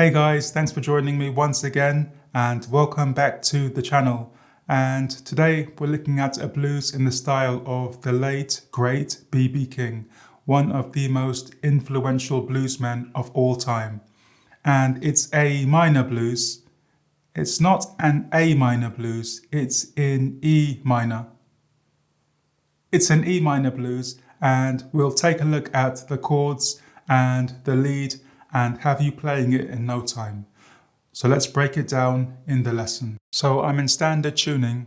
Hey guys, thanks for joining me once again and welcome back to the channel. And today we're looking at a blues in the style of the late, great B.B. King, one of the most influential bluesmen of all time. And it's a minor blues. It's not an A minor blues, it's in E minor. It's an E minor blues, and we'll take a look at the chords and the lead and have you playing it in no time. So let's break it down in the lesson. So I'm in standard tuning.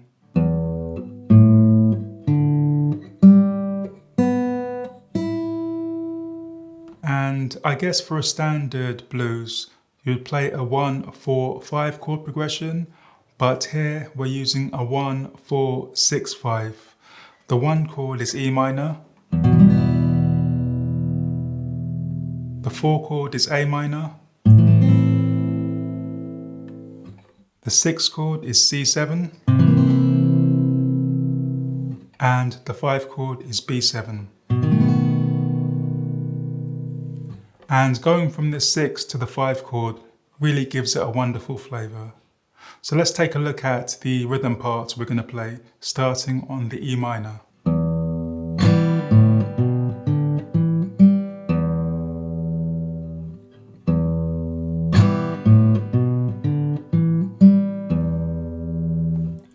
And I guess for a standard blues, you'd play a 1-4-5 chord progression, but here we're using a 1-4-6-5. The 1 chord is E minor. The 4 chord is A minor. The 6 chord is C7. And the 5 chord is B7. And going from the 6 to the 5 chord really gives it a wonderful flavour. So let's take a look at the rhythm parts we're going to play, starting on the E minor.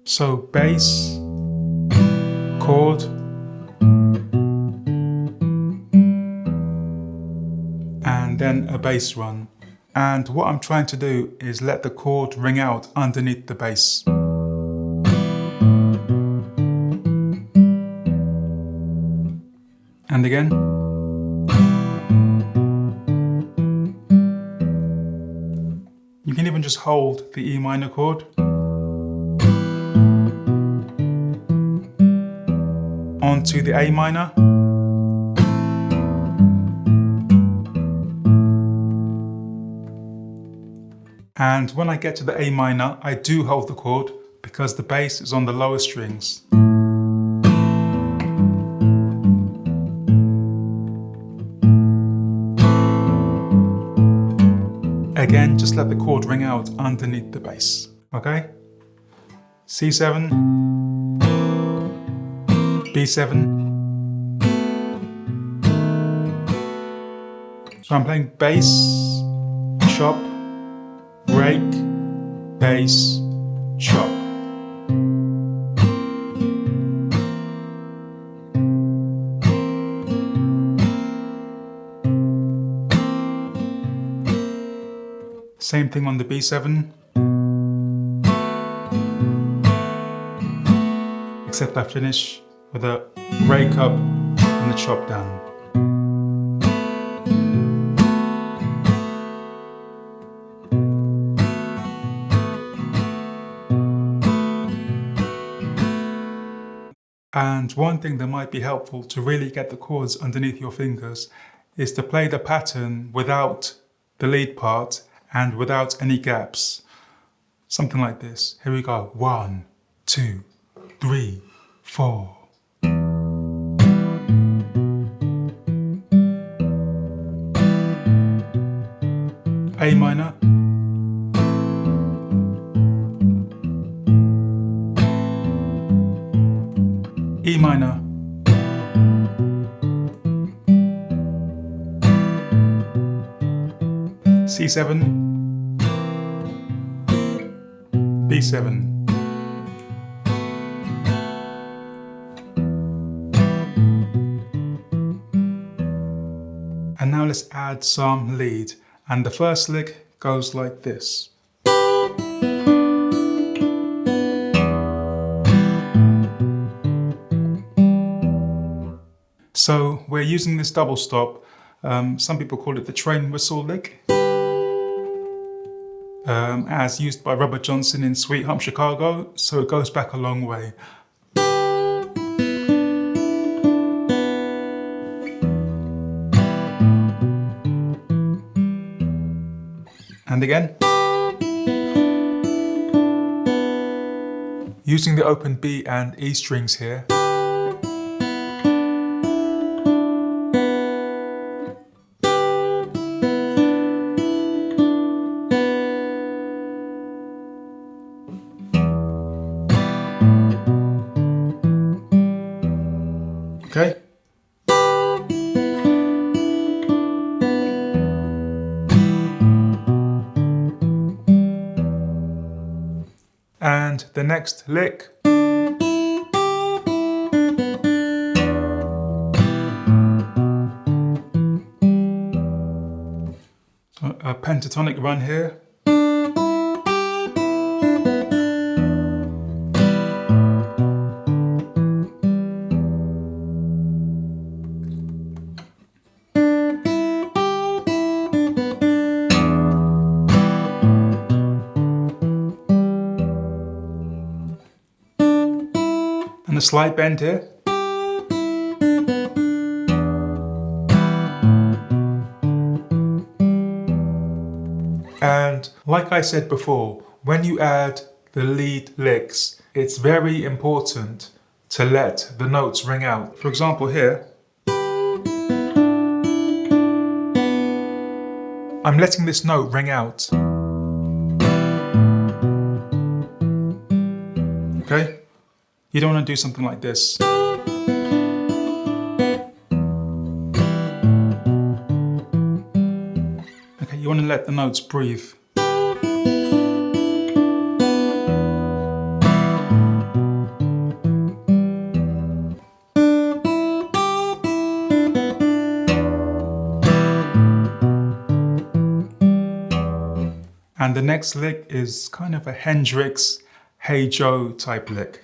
So bass, chord, and then a bass run. And what I'm trying to do is let the chord ring out underneath the bass. And again. You can even just hold the E minor chord. Onto the A minor. And when I get to the A minor, I do hold the chord because the bass is on the lower strings. Again, just let the chord ring out underneath the bass, okay? C7, B7. So I'm playing bass, chop, break, bass, chop. Same thing on the B7. Except I finish with a break up and a chop down. And one thing that might be helpful to really get the chords underneath your fingers is to play the pattern without the lead part and without any gaps. Something like this. Here we go. 1, 2, 3, 4. A minor. E minor. C7. B7. And now let's add some lead. And the first lick goes like this. So we're using this double stop. Some people call it the train whistle lick. As used by Robert Johnson in Sweet Home Chicago, so it goes back a long way. And again. Using the open B and E strings here. Okay? And the next lick. So a pentatonic run here. And a slight bend here. And like I said before, when you add the lead licks, it's very important to let the notes ring out. For example here, I'm letting this note ring out. Okay? You don't want to do something like this. Okay, you want to let the notes breathe. And the next lick is kind of a Hendrix, Hey Joe type lick.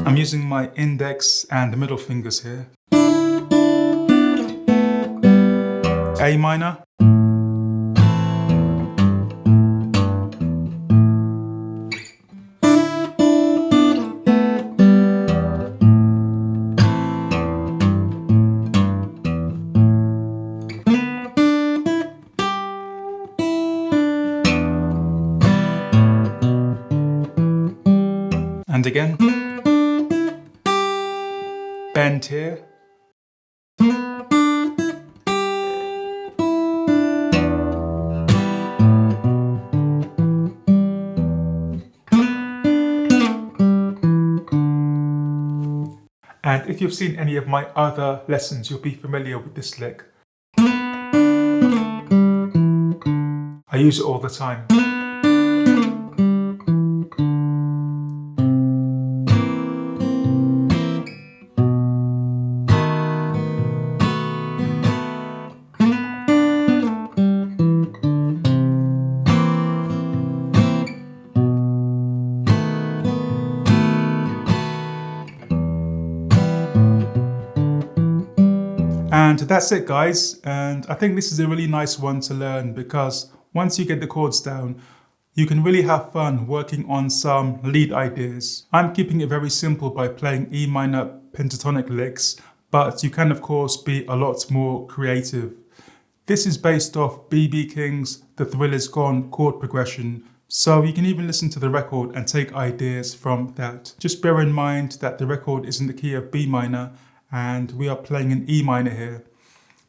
I'm using my index and the middle fingers here. A minor. And again, bend here. And if you've seen any of my other lessons, you'll be familiar with this lick. I use it all the time. And that's it, guys. And I think this is a really nice one to learn because once you get the chords down, you can really have fun working on some lead ideas. I'm keeping it very simple by playing E minor pentatonic licks, but you can of course be a lot more creative. This is based off B.B. King's The Thrill Is Gone chord progression, so you can even listen to the record and take ideas from that. Just bear in mind that the record is in the key of B minor and we are playing in E minor here.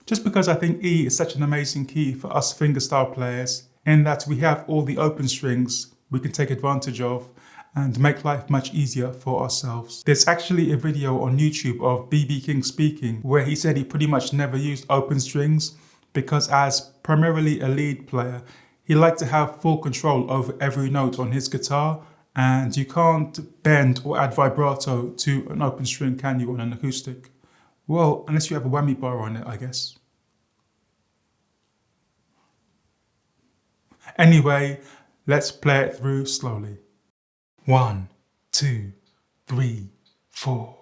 Just because I think E is such an amazing key for us fingerstyle players, in that we have all the open strings we can take advantage of and make life much easier for ourselves. There's actually a video on YouTube of B.B. King speaking where he said he pretty much never used open strings because as primarily a lead player, he liked to have full control over every note on his guitar, and you can't bend or add vibrato to an open string, can you, on an acoustic? Well, unless you have a whammy bar on it, I guess. Anyway, let's play it through slowly. 1, 2, 3, 4.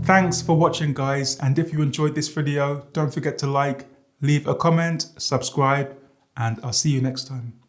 Thanks for watching, guys, and if you enjoyed this video, don't forget to like, leave a comment, subscribe, and I'll see you next time.